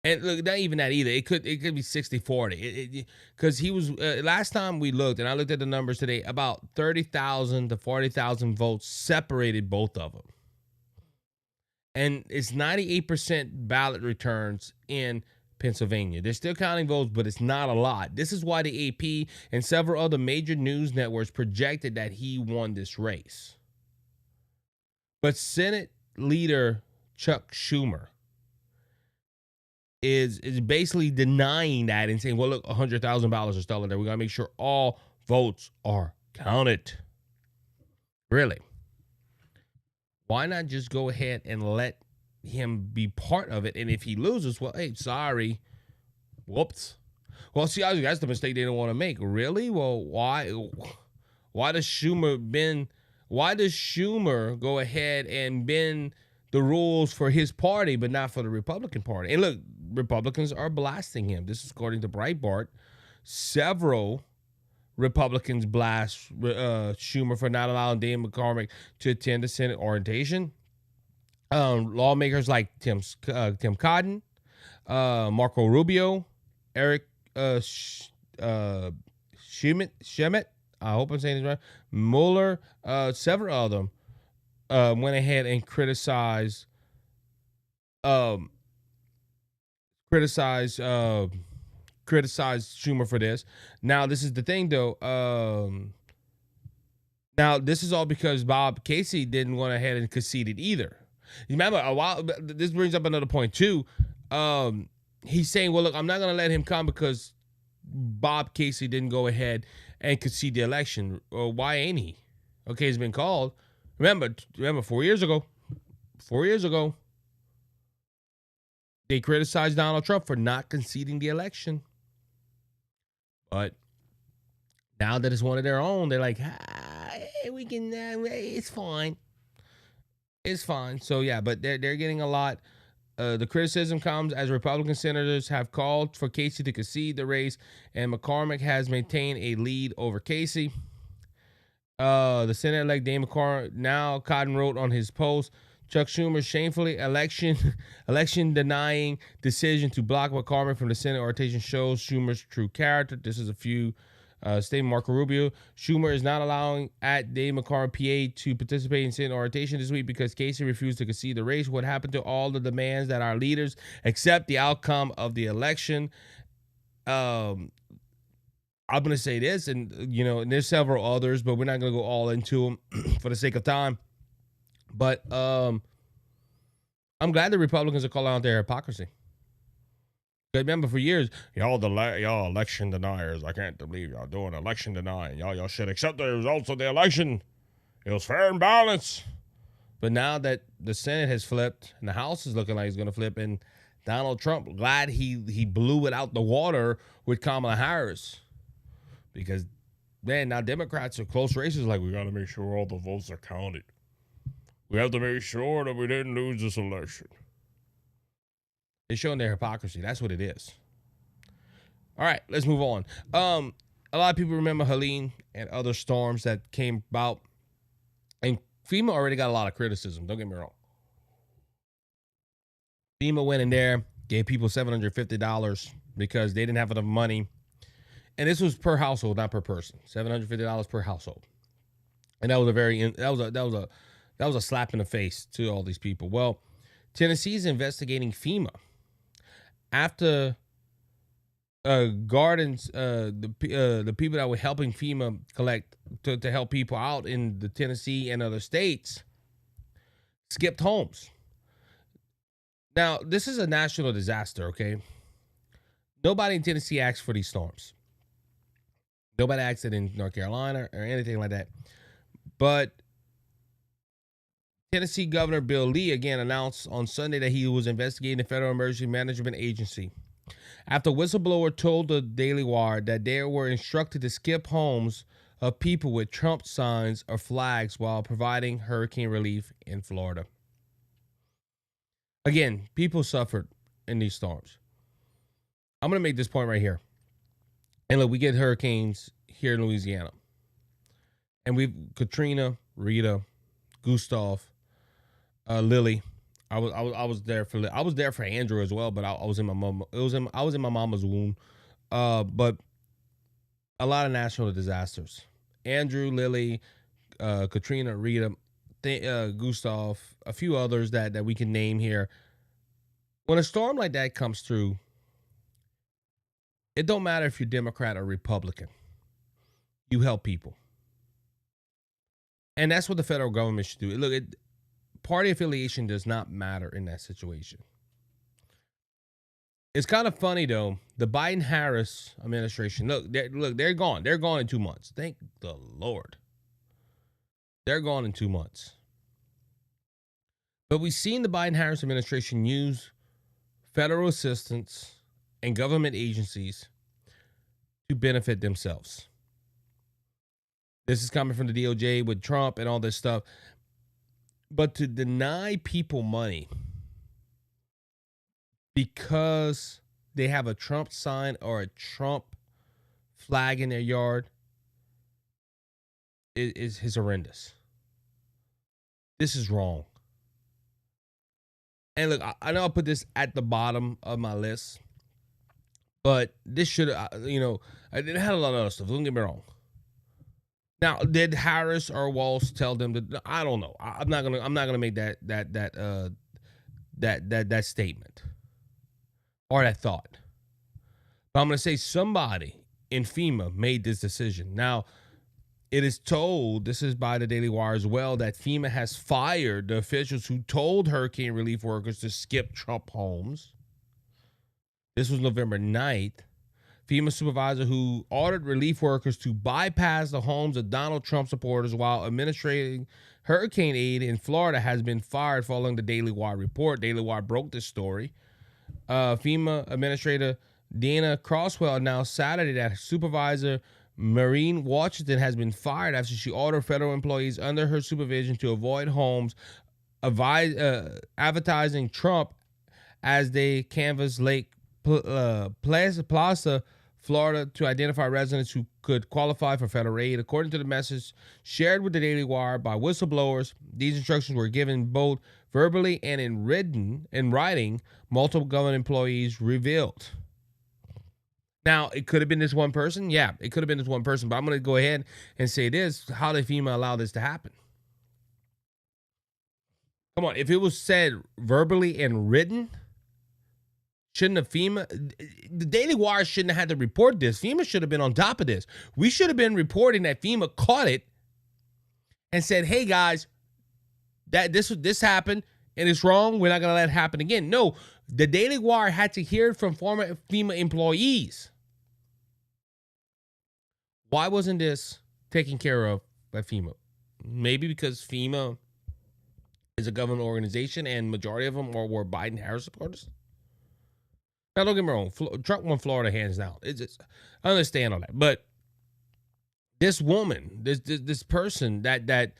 And look, not even that either. It could be 60-40. Because he was, last time we looked, and I looked at the numbers today, about 30,000 to 40,000 votes separated both of them. And it's 98% ballot returns in Pennsylvania. They're still counting votes, but it's not a lot. This is why the AP and several other major news networks projected that he won this race. But Senate leader Chuck Schumer is basically denying that and saying, well, look, $100,000 are still in there. We got to make sure all votes are counted. Really? Why not just go ahead and let him be part of it? And if he loses, well, hey, sorry. Whoops. Well, see, that's the mistake they don't want to make. Really? Well, why does Schumer go ahead and bend the rules for his party, but not for the Republican Party? And look, Republicans are blasting him. This is according to Breitbart. Several Republicans blast Schumer for not allowing Dave McCormick to attend the Senate orientation. Lawmakers like Tim Cotton, Marco Rubio, Eric Shemet, I hope I'm saying this right. Mueller, several of them went ahead and um, criticized criticized Schumer for this. Now, this is the thing, though. Now, this is all because Bob Casey didn't go ahead and concede it either. You remember a while. This brings up another point too. He's saying, "Well, look, I'm not going to let him come because Bob Casey didn't go ahead and concede the election. Well, why ain't he? Okay, it's been called. Remember, 4 years ago, they criticized Donald Trump for not conceding the election, but now that it's one of their own, they're like, we can, it's fine. It's fine. So, yeah, but they're getting a lot. The criticism comes as Republican senators have called for Casey to concede the race, and McCormick has maintained a lead over Casey. The Senate-elect Dave McCormick, now Cotton wrote on his post, Chuck Schumer's shamefully election-denying decision to block McCormick from the Senate rotation shows Schumer's true character. This is a few statement. Marco Rubio, Schumer is not allowing at Dave McCormick, PA, to participate in Senate rotation this week because Casey refused to concede the race. What happened to all the demands that our leaders accept the outcome of the election? I'm going to say this, and and there's several others, but we're not going to go all into them for the sake of time. But I'm glad the Republicans are calling out their hypocrisy. Remember, for years, y'all election deniers. I can't believe y'all doing election denying. Y'all should accept the results of the election. It was fair and balanced. But now that the Senate has flipped and the House is looking like it's going to flip, and Donald Trump, glad he blew it out the water with Kamala Harris, because man, now Democrats are close races. Like, we got to make sure all the votes are counted. We have to make sure that we didn't lose this election. They're showing their hypocrisy. That's what it is. All right, let's move on. A lot of people remember Helene and other storms that came about. And FEMA already got a lot of criticism. Don't get me wrong. FEMA went in there, gave people $750 because they didn't have enough money. And this was per household, not per person. $750 per household. And that was a slap in the face to all these people. Well, Tennessee's investigating FEMA after Gardens, the people that were helping FEMA collect to help people out in the Tennessee and other states, skipped homes. Now, this is a national disaster, okay? Nobody in Tennessee asked for these storms. Nobody asked it in North Carolina or anything like that. But Tennessee Governor Bill Lee again announced on Sunday that he was investigating the Federal Emergency Management Agency after a whistleblower told the Daily Wire that they were instructed to skip homes of people with Trump signs or flags while providing hurricane relief in Florida. Again, people suffered in these storms. I'm going to make this point right here. And look, we get hurricanes here in Louisiana. And we've Katrina, Rita, Gustav, Lily. I was there for Andrew as well, but I was in my mom. I was in my mama's womb. But a lot of national disasters. Andrew, Lily, Katrina, Rita, Gustav, a few others that we can name here. When a storm like that comes through, it don't matter if you're Democrat or Republican. You help people. And that's what the federal government should do. Look, party affiliation does not matter in that situation. It's kind of funny, though. The Biden-Harris administration, they're gone. They're gone in 2 months. Thank the Lord. They're gone in 2 months. But we've seen the Biden-Harris administration use federal assistance and government agencies to benefit themselves. This is coming from the DOJ with Trump and all this stuff. But to deny people money because they have a Trump sign or a Trump flag in their yard is horrendous. This is wrong. And look, I know I put this at the bottom of my list, But this should, it had a lot of other stuff. Don't get me wrong. Now, did Harris or Walsh tell them that? I don't know. I'm not gonna make that statement or that thought. But I'm gonna say somebody in FEMA made this decision. Now, it is told, this is by the Daily Wire as well, that FEMA has fired the officials who told hurricane relief workers to skip Trump homes. This was November 9th. FEMA supervisor who ordered relief workers to bypass the homes of Donald Trump supporters while administering hurricane aid in Florida has been fired following the Daily Wire report. Daily Wire broke this story. FEMA Administrator Dana Crosswell announced Saturday that Supervisor Maureen Washington has been fired after she ordered federal employees under her supervision to avoid homes, advertising Trump as they canvassed Lake Plaza, Florida, to identify residents who could qualify for federal aid. According to the message shared with the Daily Wire by whistleblowers, these instructions were given both verbally and in writing, multiple government employees revealed. Now, it could have been this one person. Yeah, it could have been this one person, but I'm going to go ahead and say this. How did FEMA allow this to happen? Come on, if it was said verbally and written, shouldn't have FEMA, the Daily Wire shouldn't have had to report this. FEMA should have been on top of this. We should have been reporting that FEMA caught it and said, hey guys, that this happened and it's wrong. We're not going to let it happen again. No, the Daily Wire had to hear it from former FEMA employees. Why wasn't this taken care of by FEMA? Maybe because FEMA is a government organization and majority of them were Biden-Harris supporters. Now, don't get me wrong. Trump won Florida hands down. I understand all that. But this woman, this person that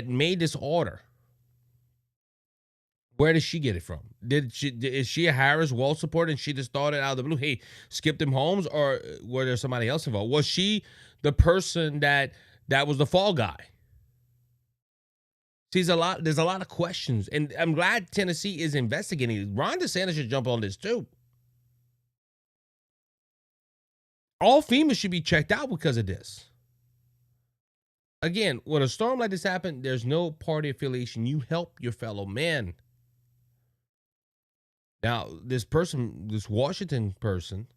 made this order, where did she get it from? Is she a Harris Walsh supporter and she just thought it out of the blue? Hey, skip them homes, or were there somebody else involved? Was she the person that was the fall guy? See, there's a lot of questions, and I'm glad Tennessee is investigating. Ron DeSantis should jump on this too. All FEMA should be checked out because of this. Again, when a storm like this happens, there's no party affiliation. You help your fellow man. Now, this Washington person,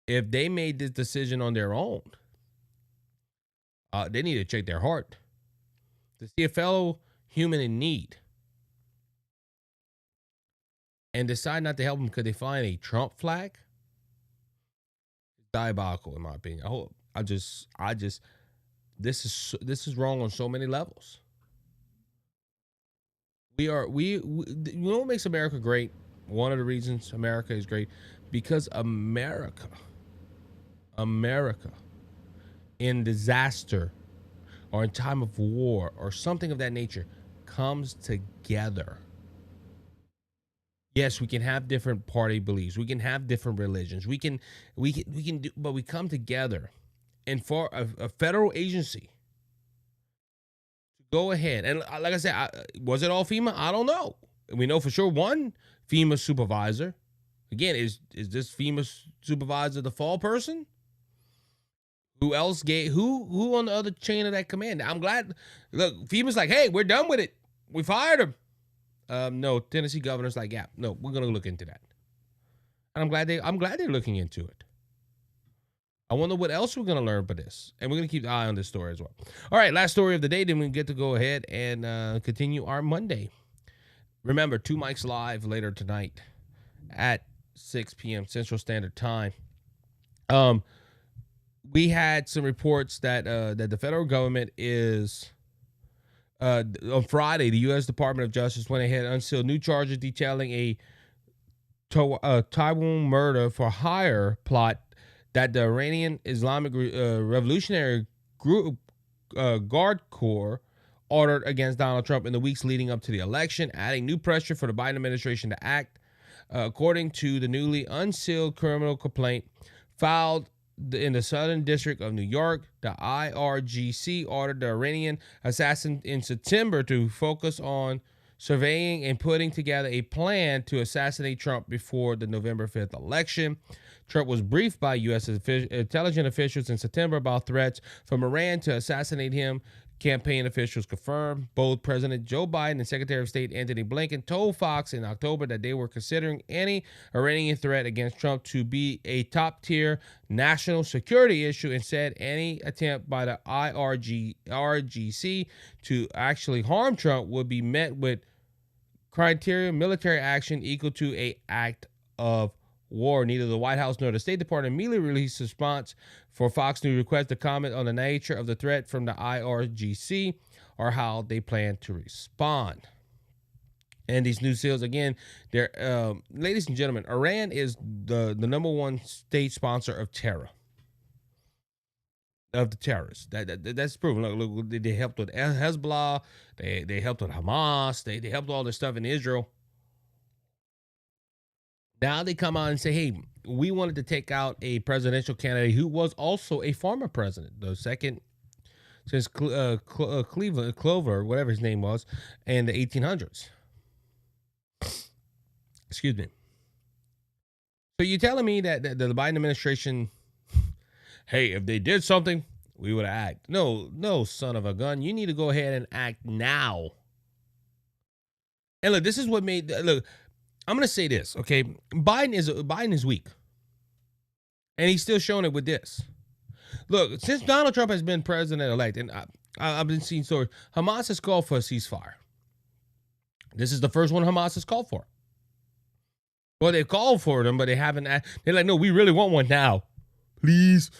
if they made this decision on their own, they need to check their heart. To see a fellow human in need and decide not to help them because they find a Trump flag, diabolical in my opinion. This is wrong on so many levels. You know what makes America great? One of the reasons America is great, because America in disaster or in time of war or something of that nature comes together. Yes, we can have different party beliefs. We can have different religions. We can do, but we come together. And for a federal agency to go ahead, and like I said, was it all FEMA? I don't know. We know for sure one FEMA supervisor. Again, is this FEMA supervisor the fall person? Who else who on the other chain of that command? I'm glad. Look, FEMA's like, hey, we're done with it. We fired him. No, Tennessee governor's like, yeah, no, we're gonna look into that. And I'm glad they're looking into it. I wonder what else we're gonna learn by this, and we're gonna keep an eye on this story as well. All right, last story of the day. Then we get to go ahead and continue our Monday. Remember, 2 Mics Live later tonight at 6 p.m. Central Standard Time. We had some reports that the federal government is. On Friday, the U.S. Department of Justice went ahead and unsealed new charges detailing a Taiwan murder for hire plot that the Iranian Islamic Revolutionary Group Guard Corps ordered against Donald Trump in the weeks leading up to the election, adding new pressure for the Biden administration to act. According to the newly unsealed criminal complaint filed in the Southern District of New York, the IRGC ordered the Iranian assassin in September to focus on surveying and putting together a plan to assassinate Trump before the November 5th election. Trump was briefed by U.S. intelligence officials in September about threats from Iran to assassinate him. Campaign officials confirmed. Both President Joe Biden and Secretary of State Antony Blinken told Fox in October that they were considering any Iranian threat against Trump to be a top-tier national security issue, and said any attempt by the IRGC to actually harm Trump would be met with criteria military action equal to an act of war. Neither the White House nor the State Department immediately released a response for Fox News request to comment on the nature of the threat from the IRGC or how they plan to respond. And these new SEALs, again, they're, ladies and gentlemen, Iran is the number one state sponsor of terror, of the terrorists. That's proven. Look, they helped with Hezbollah. They helped with Hamas. They helped all this stuff in Israel. Now they come out and say, hey, we wanted to take out a presidential candidate who was also a former president, the second since Clover, whatever his name was, in the 1800s. Excuse me. So you're telling me that the Biden administration, hey, if they did something, we would act. No, son of a gun. You need to go ahead and act now. And look, this is what made, look, I'm going to say this, okay? Biden is weak. And he's still showing it with this. Look, since Donald Trump has been president-elect, and I've been seeing stories, Hamas has called for a ceasefire. This is the first one Hamas has called for. Well, they've called for them, but they haven't. They're like, no, we really want one now. Please.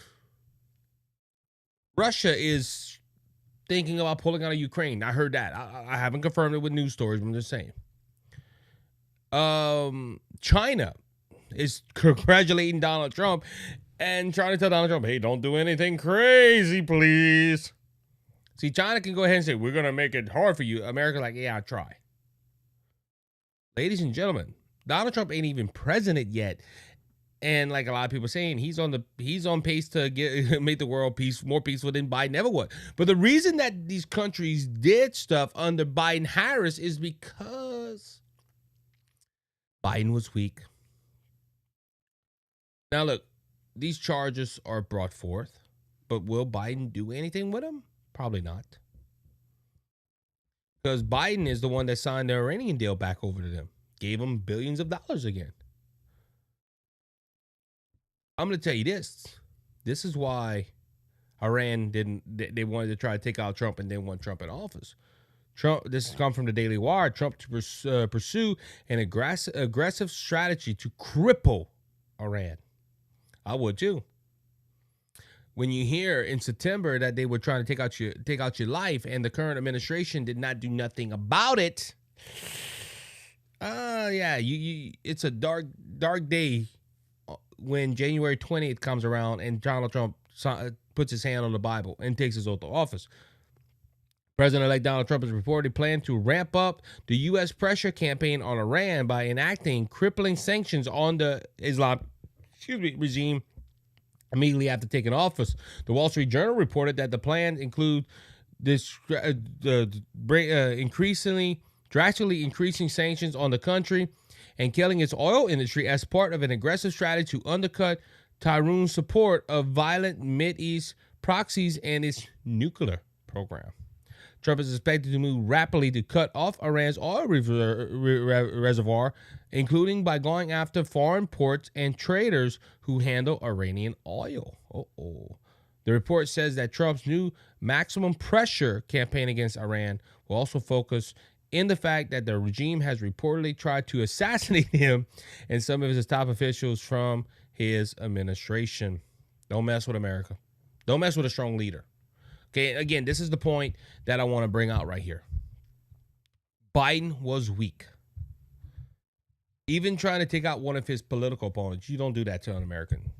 Russia is thinking about pulling out of Ukraine. I heard that. I haven't confirmed it with news stories, but I'm just saying. China is congratulating Donald Trump and trying to tell Donald Trump, hey, don't do anything crazy, please. See, China can go ahead and say, we're going to make it hard for you. America like, yeah, I'll try. Ladies and gentlemen, Donald Trump ain't even president yet. And like a lot of people saying, he's on pace to make the world more peaceful than Biden ever would. But the reason that these countries did stuff under Biden Harris is because Biden was weak. Now look, these charges are brought forth, but will Biden do anything with them? Probably not. Because Biden is the one that signed the Iranian deal back over to them. Gave them billions of dollars again. I'm going to tell you this. This is why Iran they wanted to try to take out Trump and didn't want Trump in office. This has come from the Daily Wire. Trump to pursue an aggressive strategy to cripple Iran. I would too. When you hear in September that they were trying to take out your life, and the current administration did not do nothing about it. Yeah, it's a dark day when January 20th comes around and Donald Trump puts his hand on the Bible and takes his oath of office. President-elect Donald Trump has reportedly planned to ramp up the U.S. pressure campaign on Iran by enacting crippling sanctions on the regime immediately after taking office. The Wall Street Journal reported that the plan include this drastically increasing sanctions on the country and killing its oil industry as part of an aggressive strategy to undercut Tehran's support of violent Mideast proxies and its nuclear program. Trump is expected to move rapidly to cut off Iran's oil reservoir, including by going after foreign ports and traders who handle Iranian oil. The report says that Trump's new maximum pressure campaign against Iran will also focus in the fact that the regime has reportedly tried to assassinate him and some of his top officials from his administration. Don't mess with America. Don't mess with a strong leader. Okay, again, this is the point that I want to bring out right here. Biden was weak. Even trying to take out one of his political opponents, you don't do that to an American.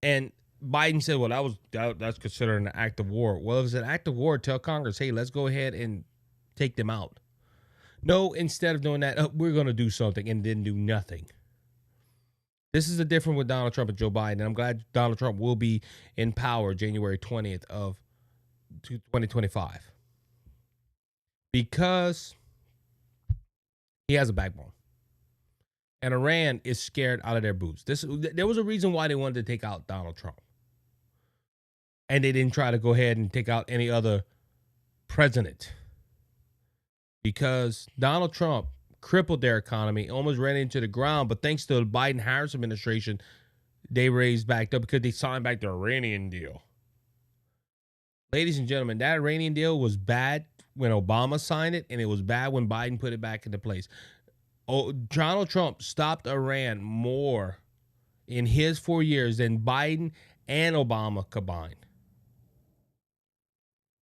And Biden said, well, that's considered an act of war. Well, if it's an act of war, tell Congress, hey, let's go ahead and take them out. No, instead of doing that, we're going to do something and then do nothing. This is the difference with Donald Trump and Joe Biden. And I'm glad Donald Trump will be in power January 20th of 2025. Because He has a backbone. And Iran is scared out of their boots. There was a reason why they wanted to take out Donald Trump. And they didn't try to go ahead and take out any other president. Because Donald Trump crippled their economy, almost ran into the ground. But thanks to the Biden-Harris administration, they raised back up because they signed back the Iranian deal. Ladies and gentlemen, that Iranian deal was bad when Obama signed it, and it was bad when Biden put it back into place. Donald Trump stopped Iran more in his 4 years than Biden and Obama combined.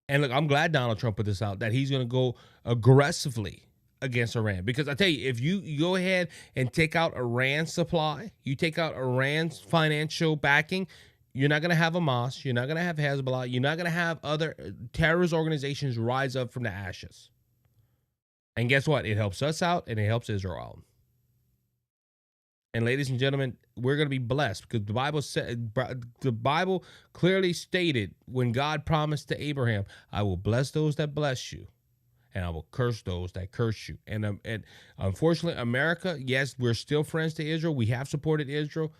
And look, I'm glad Donald Trump put this out, that he's going to go aggressively against Iran. Because I tell you, if you go ahead and take out Iran's supply, you take out Iran's financial backing, you're not going to have Hamas, you're not going to have Hezbollah, you're not going to have other terrorist organizations rise up from the ashes. And guess what? It helps us out, and it helps Israel out. And ladies and gentlemen, we're going to be blessed because the Bible clearly stated when God promised to Abraham, I will bless those that bless you, and I will curse those that curse you. And unfortunately, America, yes, we're still friends to Israel. We have supported Israel,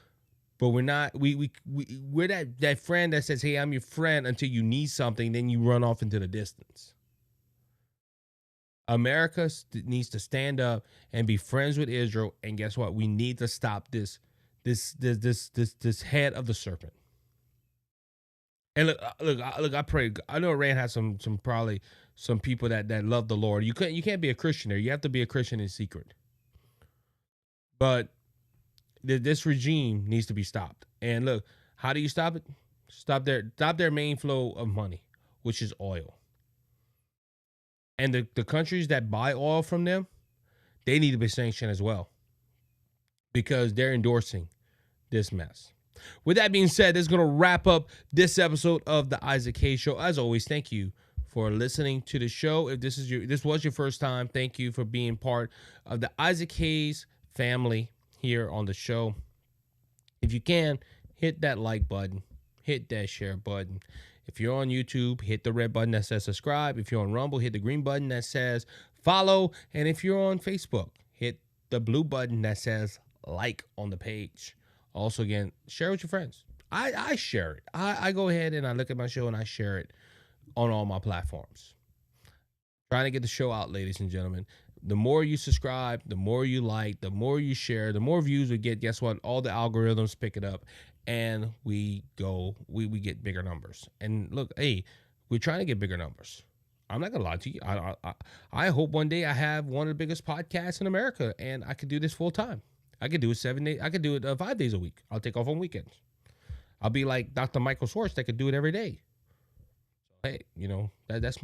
but we're not. We're that friend that says, "Hey, I'm your friend," until you need something, then you run off into the distance. America needs to stand up and be friends with Israel, and guess what? We need to stop this head of the serpent. And look, I pray. I know Iran has some probably some people that love the Lord. You can't be a Christian there. You have to be a Christian in secret. But this regime needs to be stopped. And look, how do you stop it? Stop their main flow of money, which is oil. And the countries that buy oil from them, they need to be sanctioned as well, because they're endorsing this mess. With that being said, this is going to wrap up this episode of the Isaac Hayes Show. As always, thank you for listening to the show. If this was your first time, thank you for being part of the Isaac Hayes family here on the show. If you can, hit that like button, hit that share button. If you're on YouTube, hit the red button that says subscribe. If you're on Rumble, hit the green button that says follow. And if you're on Facebook, hit the blue button that says like on the page. Also, again, share with your friends. I share it. I go ahead and I look at my show and I share it on all my platforms. Trying to get the show out, ladies and gentlemen. The more you subscribe, the more you like, the more you share, the more views we get. Guess what? All the algorithms pick it up, and we get bigger numbers. And look, hey, we're trying to get bigger numbers. I'm not gonna lie to you. I hope one day I have one of the biggest podcasts in America, and I could do this full time. I could do it 7 days. I could do it 5 days a week. I'll take off on weekends. I'll be like Dr. Michael Schwartz that could do it every day. Hey, that's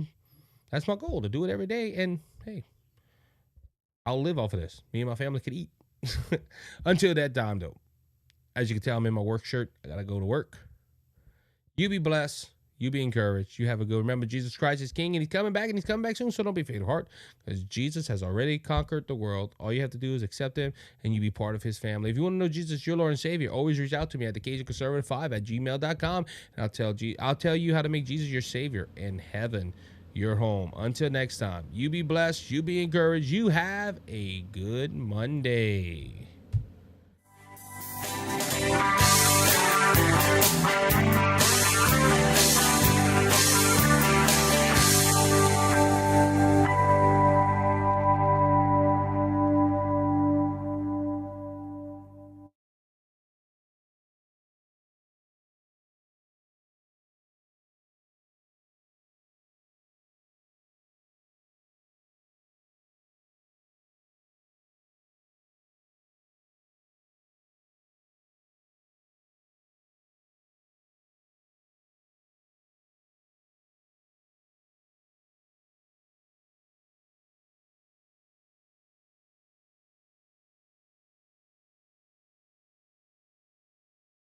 my goal, to do it every day. And hey, I'll live off of this. Me and my family could eat. Until that time, though, as you can tell, I'm in my work shirt. I gotta go to work. You be blessed. You be encouraged. You have a good. Remember, Jesus Christ is King, and He's coming back, and He's coming back soon. So don't be faint of heart, because Jesus has already conquered the world. All you have to do is accept Him, and you be part of His family. If you want to know Jesus, your Lord and Savior, always reach out to me at thecajunconservative5@gmail.com, and I'll tell you how to make Jesus your Savior and heaven your home. Until next time, you be blessed. You be encouraged. You have a good Monday.